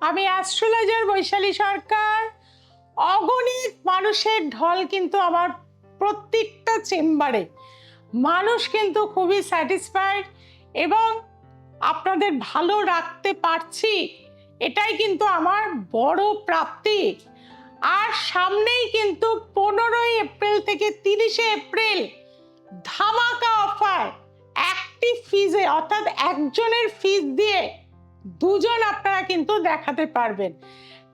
আমি অ্যাস্ট্রোলজার বৈশালী সরকার। অগণিত মানুষের ঢল কিন্তু আমার প্রত্যেকটা চেম্বারে। মানুষ কিন্তু খুবই স্যাটিসফাইড এবং আপনাদের ভালো রাখতে পারছি, এটাই কিন্তু আমার বড় প্রাপ্তি। আর সামনেই কিন্তু 15ই এপ্রিল থেকে 30শে এপ্রিল ধামাকা অফার। একটি ফিজে অর্থাৎ একজনের ফিজ দিয়ে দুজন আপনারা কিন্তু দেখাতে পারবেন।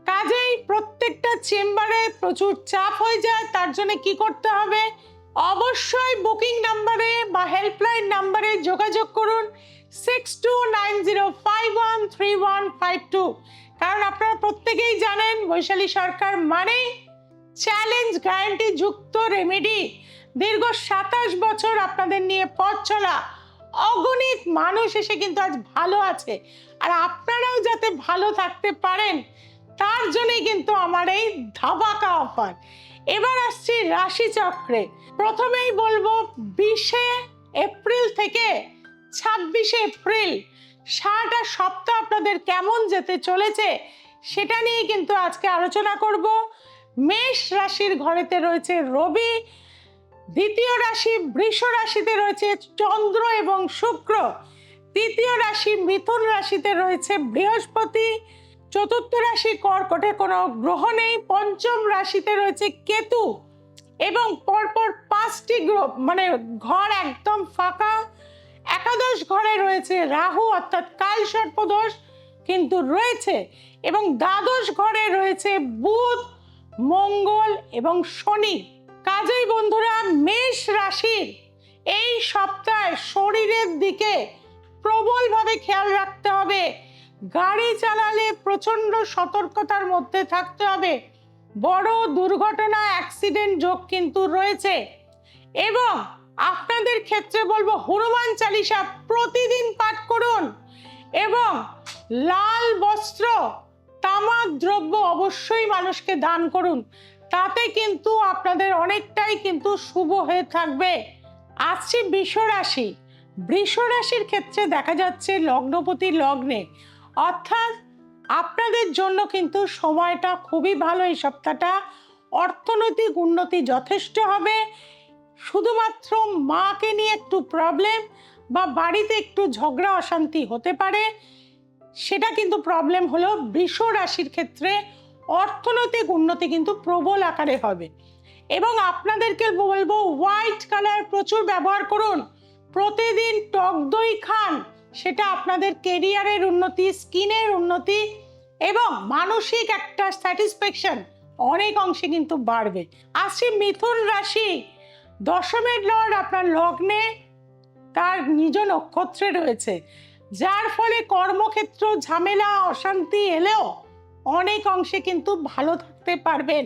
কাজেই প্রত্যেকটা চেম্বারে প্রচুর চাপ হয়ে যায়। তার জন্য কি করতে হবে? অবশ্যই বুকিং নাম্বারে বা হেল্পলাইন নাম্বারে যোগাযোগ করুন 6290513152। কারণ আপনারা প্রত্যেকেই জানেন বৈশালী সরকার মানে চ্যালেঞ্জ গ্যারান্টি যুক্ত রেমেডি। দীর্ঘ 27 বছর আপনাদের নিয়ে পথ চলা অগণিত মানুষ এসে কিন্তু আজ ভালো আছে। আর আপনারাও যাতে ভালো থাকতে পারেন তার জন্যই কিন্তু আমার এই ধামাকা অফার। এবার আসছি রাশি চক্রে। প্রথমেই বলবো 20শে এপ্রিল থেকে 26শে এপ্রিল সারাটা সপ্তাহ আপনাদের কেমন যেতে চলেছে সেটা নিয়ে কিন্তু আজকে আলোচনা করব। মেষ রাশির ঘরেতে রয়েছে রবি, দ্বিতীয় রাশি বৃষ রাশিতে রয়েছে চন্দ্র এবং শুক্র, তৃতীয় রাশি মিথুন রাশিতে রয়েছে বৃহস্পতি, চতুর্থ রাশি কর্কটে কোনো গ্রহ নেই, পঞ্চম রাশিতে রয়েছে কেতু এবং পরপর 5টি গ্রহ মানে ঘর একদম ফাঁকা। একাদশ ঘরে রয়েছে রাহু অর্থাৎ কাল সর্পদোষ কিন্তু রয়েছে এবং দ্বাদশ ঘরে রয়েছে বুধ, মঙ্গল এবং শনি। কাজেই বন্ধুরা মেষ রাশির এই সপ্তাহে শরীরের দিকে প্রবলভাবে খেয়াল রাখতে হবে। গাড়ি চালালে প্রচন্ড সতর্কতার মধ্যে থাকতে হবে। বড় দুর্ঘটনা অ্যাক্সিডেন্ট যোগ কিন্তু রয়েছে এবং আপনাদের ক্ষেত্রে বলবো হনুমান চালিসা প্রতিদিন পাঠ করুন এবং লাল বস্ত্র তামাক দ্রব্য অবশ্যই মানুষকে দান করুন। তাতে কিন্তু আপনাদের অনেকটাই কিন্তু শুভ হয়ে থাকবে। আসছে বৃষ রাশি। বৃষ রাশির ক্ষেত্রে দেখা যাচ্ছে লগ্নপতি লগ্নে, অর্থাৎ আপনাদের জন্য কিন্তু সময়টা খুবই ভালো। এই সপ্তাহটা অর্থনৈতিক উন্নতি যথেষ্ট হবে। শুধুমাত্র মাকে নিয়ে একটু প্রবলেম বা বাড়িতে একটু ঝগড়া অশান্তি হতে পারে, সেটা কিন্তু প্রবলেম হলো। বৃষ রাশির ক্ষেত্রে অর্থনৈতিক উন্নতি কিন্তু প্রবল আকারে হবে এবং আপনাদেরকে বলবো হোয়াইট কালার প্রচুর ব্যবহার করুন। প্রতিদিন টক দই খান, সেটা আপনাদের কেরিয়ারের উন্নতি, স্কিনের উন্নতি এবং মানসিক একটা স্যাটিসফ্যাকশন অনেক অংশে কিন্তু বাড়বে। আসছে মিথুন রাশি। দশমের লর্ড আপনার লগ্নে তার নিজ নক্ষত্রে রয়েছে, যার ফলে কর্মক্ষেত্র ঝামেলা অশান্তি এলেও অনেক অংশে কিন্তু ভালো থাকতে পারবেন।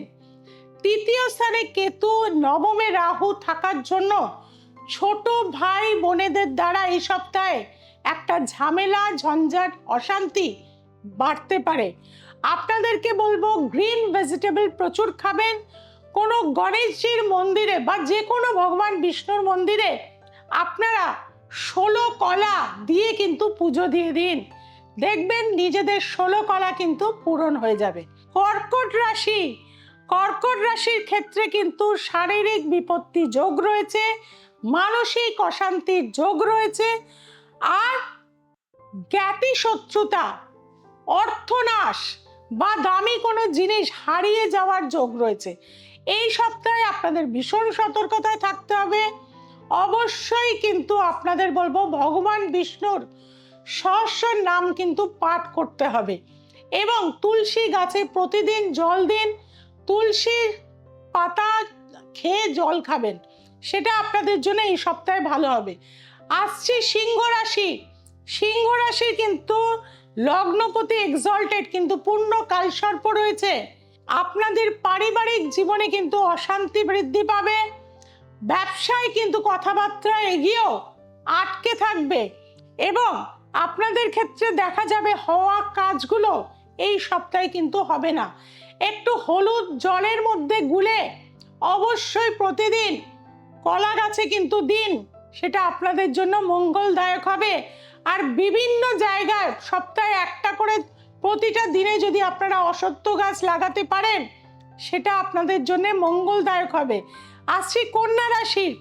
তৃতীয় স্থানে কেতু, নবমে রাহু থাকার জন্য ছোট ভাই বোনেদের দ্বারা এই সপ্তাহে একটা ঝামেলা ঝঞ্ঝাট অশান্তি বাড়তে পারে। আপনাদেরকে বলবো গ্রিন ভেজিটেবল প্রচুর খাবেন। কোনো গণেশজির মন্দিরে বা যে কোনো ভগবান বিষ্ণুর মন্দিরে আপনারা 16 কলা দিয়ে কিন্তু পুজো দিয়ে দিন, দেখবেন নিজেদের 16 কলা কিন্তু পূরণ হয়ে যাবে। কর্কট রাশি। কর্কট রাশির ক্ষেত্রে কিন্তু শারীরিক বিপত্তি যোগ রয়েছে, মানসিক অশান্তির যোগ রয়েছে আর জ্ঞাতি শত্রুতা, অর্থনাশ বা দামি কোনো জিনিস হারিয়ে যাওয়ার যোগ রয়েছে। এই সপ্তাহে আপনাদের ভীষণ সতর্কতায় থাকতে হবে। অবশ্যই কিন্তু আপনাদের বলবো ভগবান বিষ্ণুর সহস্র নাম কিন্তু পাঠ করতে হবে এবং তুলসী গাছে প্রতিদিন জল দিন। তুলসীর পাতা খেয়ে জল খাবেন, সেটা আপনাদের জন্য এই সপ্তাহে ভালো হবে। আসছে সিংহ রাশি। সিংহ রাশি কিন্তু লগ্নপতি এক্সল্টেড কিন্তু পূর্ণ কালসর্প রয়েছে। আপনাদের পারিবারিক জীবনে কিন্তু অশান্তি বৃদ্ধি পাবে। ব্যবসায় কিন্তু কথাবার্তা এগিয়েও আটকে থাকবে এবং আপনাদের ক্ষেত্রে দেখা যাবে হওয়া কাজগুলো এই সপ্তাহে কিন্তু হবে না। একটু হলুদ জলের মধ্যে গুলে অবশ্যই প্রতিদিন কলা গাছে কিন্তু দিন, সেটা আপনাদের জন্য মঙ্গলদায়ক হবে। আর বিভিন্ন জায়গায় সপ্তাহে একটা করে প্রতিটা দিনে যদি আপনারা অশ্বত্থ গাছ লাগাতে পারেন সেটা আপনাদের জন্য মঙ্গলদায়ক হবে। আসছি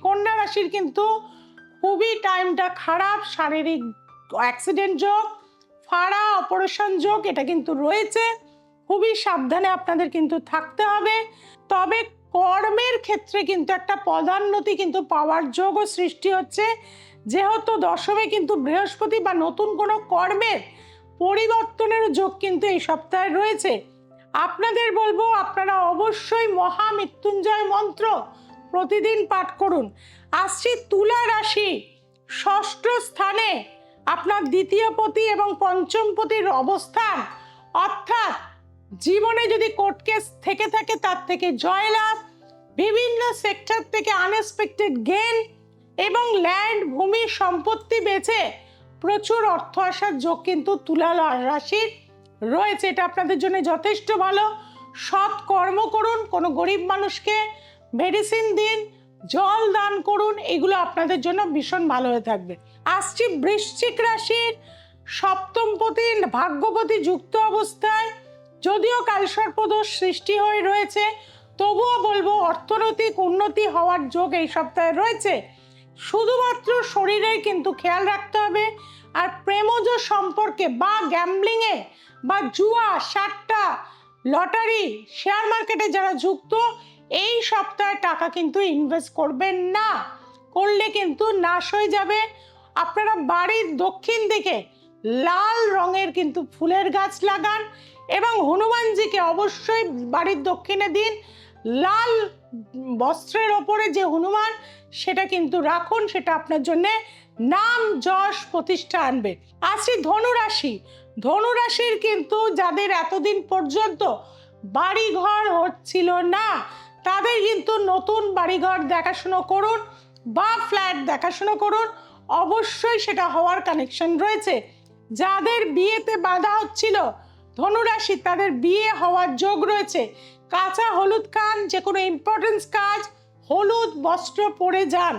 কন্যা রাশির কিন্তু খুবই টাইমটা খারাপ, শারীরিক অ্যাক্সিডেন্ট যোগ, ফাড়া অপারেশন যোগ এটা কিন্তু রয়েছে। খুবই সাবধানে আপনাদের কিন্তু থাকতে হবে। তবে কর্মের ক্ষেত্রে কিন্তু একটা পদোন্নতি কিন্তু পাওয়ার যোগও সৃষ্টি হচ্ছে, যেহেতু দশমে কিন্তু বৃহস্পতি বা নতুন কোনো কর্মের পরিবর্তনের যোগ কিন্তু এই সপ্তাহে রয়েছে। আপনাদের বলবো আপনারা অবশ্যই মহামৃত্যুঞ্জয় মন্ত্র প্রতিদিন পাঠ করুন। আসছি তুলা রাশি, ষষ্ঠ স্থানে আপনার দ্বিতীয় পতি এবং পঞ্চম পতির অবস্থান, অর্থাৎ জীবনে যদি কোর্ট কেস থেকে থাকে তার থেকে জয়লাভ, বিভিন্ন সেক্টর থেকে আনএক্সপেক্টেড গেইন এবং ল্যান্ড ভূমি সম্পত্তি বেচে প্রচুর অর্থ আসার যোগ কিন্তু তুলা রাশির রয়েছে। এটা আপনাদের জন্য যথেষ্ট ভালো। সৎ কর্ম করুন, কোনো গরিব মানুষকে মেডিসিন দিন, জল দান করুন, এগুলো আপনাদের জন্য ভীষণ ভালো হয়ে থাকবে। আসছি বৃশ্চিক রাশির, সপ্তম পতি ভাগ্যপতি যুক্ত অবস্থায়, যদিও কালসর্পদোষ সৃষ্টি হয়ে রয়েছে তবুও বলবো অর্থনৈতিক উন্নতি হওয়ার যোগ এই সপ্তাহে রয়েছে। শুধুমাত্র শরীরের কিন্তু খেয়াল রাখতে হবে। আর প্রেমজ সম্পর্কে বা গ্যাম্বলিংয়ে বা জুয়া, সাট্টা, লটারি, শেয়ার মার্কেটে যারা যুক্ত এই সপ্তাহে টাকা কিন্তু ইনভেস্ট করবেন না, করলে কিন্তু নাশ হয়ে যাবে। আপনারা বাড়ির দক্ষিণ দিকে লাল রঙের কিন্তু ফুলের গাছ লাগান এবং হনুমানজিকে অবশ্যই বাড়ির দক্ষিণে দিন। লাল বস্ত্রের ওপরে যে হনুমান সেটা কিন্তু রাখুন, সেটা আপনার জন্য নাম যশ প্রতিষ্ঠা আনবে। আসি ধনুরাশির কিন্তু যাদের এতদিন পর্যন্ত বাড়িঘর হচ্ছিল না তাদের কিন্তু নতুন বাড়িঘর দেখাশুনো করুন বা ফ্ল্যাট দেখাশুনো করুন, অবশ্যই সেটা হওয়ার কানেকশন রয়েছে। যাদের বিয়েতে বাধা হচ্ছিল ধনুরাশি তাদের বিয়ে হওয়ার যোগ রয়েছে। কাঁচা হলুদ খান, যে কোনো ইম্পর্টেন্স কাজ হলুদ বস্ত্র পরে যান।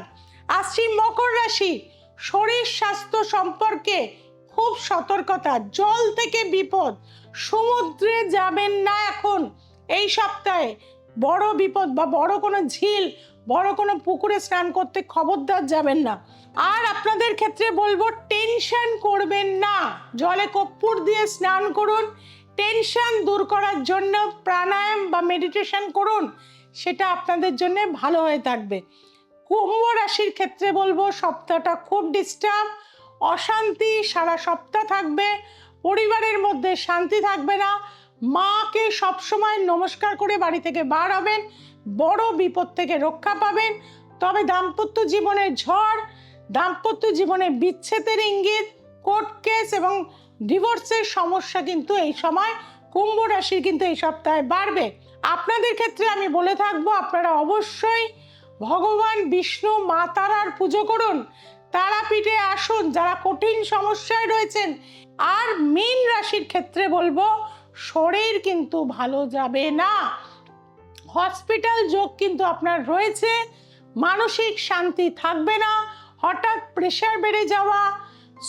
আসছি মকর রাশি, শরীর স্বাস্থ্য সম্পর্কে খুব সতর্কতা, জল থেকে বিপদ, সমুদ্রে যাবেন না এখন এই সপ্তাহে, বড় বিপদ বা বড় কোনো ঝিল, বড় কোনো পুকুরে স্নান করতে খবরদার যাবেন না। আর আপনাদের ক্ষেত্রে বলবো টেনশন করবেন না, জলে কর্পূর দিয়ে স্নান করুন, টেনশন দূর করার জন্য প্রাণায়াম বা মেডিটেশন করুন, সেটা আপনাদের জন্য ভালো হয়ে থাকবে। কুম্ভ রাশির ক্ষেত্রে বলবো সপ্তাহটা খুব ডিস্টার্ব, অশান্তি সারা সপ্তাহ থাকবে, পরিবারের মধ্যে শান্তি থাকবে না, মাকে সবসময় নমস্কার করে বাড়ি থেকে বার হবেন, বড় বিপদ থেকে রক্ষা পাবেন। তবে দাম্পত্য জীবনের ঝড়, দাম্পত্য জীবনে বিচ্ছেদের ইঙ্গিত, কোর্ট কেস এবং ডিভোর্সের সমস্যা কিন্তু এই সময় কুম্ভ রাশির কিন্তু এই সপ্তাহে বাড়বে। আপনাদের ক্ষেত্রে আমি বলে থাকবো আপনারা অবশ্যই ভগবান বিষ্ণু মা তারার পুজো করুন, তারাপীঠে আসুন যারা কঠিন সমস্যায় রয়েছেন। আর মীন রাশির ক্ষেত্রে বলবো শরীর কিন্তু ভালো যাবে না, হসপিটাল যোগ কিন্তু আপনার রয়েছে, মানসিক শান্তি থাকবে না, হঠাৎ প্রেশার বেড়ে যাওয়া,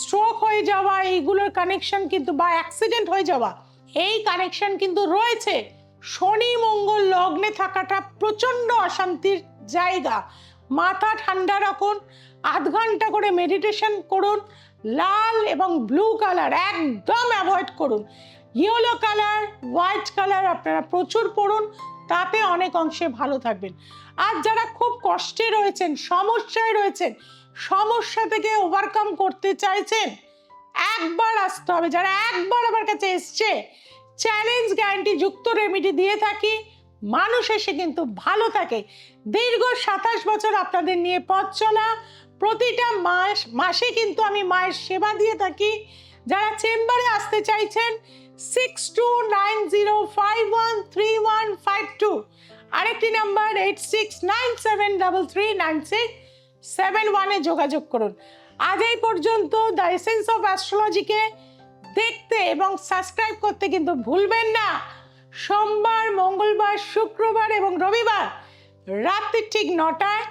স্ট্রোক হয়ে যাওয়া, এইগুলোর কানেকশন কিন্তু বা অ্যাক্সিডেন্ট হয়ে যাওয়া এই কানেকশন কিন্তু রয়েছে। শনি মঙ্গল লগ্নে থাকাটা প্রচণ্ড অশান্তির জায়গা, মাথা ঠান্ডা রাখুন, আধ ঘন্টা করে মেডিটেশন করুন, লাল এবং ব্লু কালার একদম অ্যাভয়েড করুন, ইয়েলো কালার, হোয়াইট কালার আপনারা প্রচুর পড়ুন, তাতে অনেক অংশে ভালো থাকবেন। আর যারা খুব কষ্টে রয়েছেন, সমস্যায় রয়েছেন, সমস্যা থেকে ওভারকাম করতে চাইছেন, একবার আসতে হবে। যারা একবার আমার কাছে এসছে, চ্যালেঞ্জ গ্যারান্টি যুক্ত রেমেডি দিয়ে থাকি, মানুষ এসে কিন্তু ভালো থাকে। দীর্ঘ 27 বছর আপনাদের নিয়ে পথ চলা, প্রতিটা মাসে কিন্তু আমি মায়ের সেবা দিয়ে থাকি। যারা চেম্বারে আসতে চাইছেন 6290513152, আরেকটি নাম্বার 8697339671 যোগাযোগ করুন। আজ এই পর্যন্ত দ্য এসেন্স অফ অ্যাস্ট্রোলজিকে দেখতে এবং সাবস্ক্রাইব করতে কিন্তু ভুলবেন না। সোমবার, মঙ্গলবার, শুক্রবার এবং রবিবার রাত্রি ঠিক 9টায়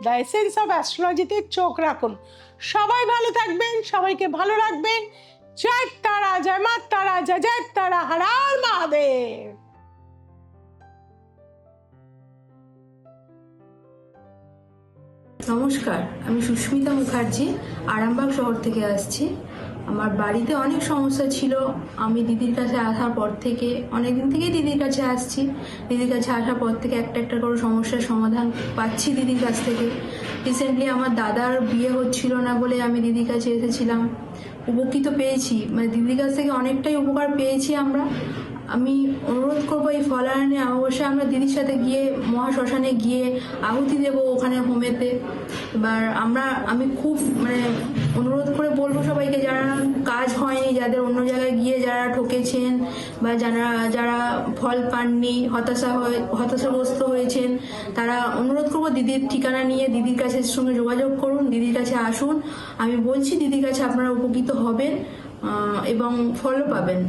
দ্য এসেন্স অফ অ্যাস্ট্রোলজিতে চোখ রাখুন। সবাই ভালো থাকবেন, সবাইকে ভালো রাখবেন। জয় তারা, জয় মা তারা, জয় জয় তারা, হর হর মহাদেব। নমস্কার, আমি সুস্মিতা মুখার্জি, আরামবাগ শহর থেকে আসছি। আমার বাড়িতে অনেক সমস্যা ছিল। আমি দিদির কাছে আসার পর থেকে, অনেকদিন থেকেই দিদির কাছে আসছি। দিদির কাছে আসার পর থেকে একটা একটা করে সমস্যার সমাধান পাচ্ছি দিদির কাছ থেকে। রিসেন্টলি আমার দাদার বিয়ে হচ্ছিল না বলে আমি দিদির কাছে এসেছিলাম, উপকৃত পেয়েছি, মানে দিদির কাছ থেকে অনেকটাই উপকার পেয়েছি আমরা। আমি অনুরোধ করবো এই ফলাহানি অবশ্যই আমরা দিদির সাথে গিয়ে মহাশ্মশানে গিয়ে আহুতি দেবো ওখানে হোমেতে। এবার আমি খুব অনুরোধ করে বলবো সবাইকে, যারা কাজ হয়নি, যাদের অন্য জায়গায় গিয়ে যারা ঠকেছেন বা যারা ফল পাননি, হতাশাগ্রস্ত হয়েছেন, তারা অনুরোধ করবো দিদির ঠিকানা নিয়ে দিদির কাছে সঙ্গে যোগাযোগ করুন, দিদির কাছে আসুন। আমি বলছি দিদির কাছে আপনারা উপকৃত হবেন এবং ফলও পাবেন।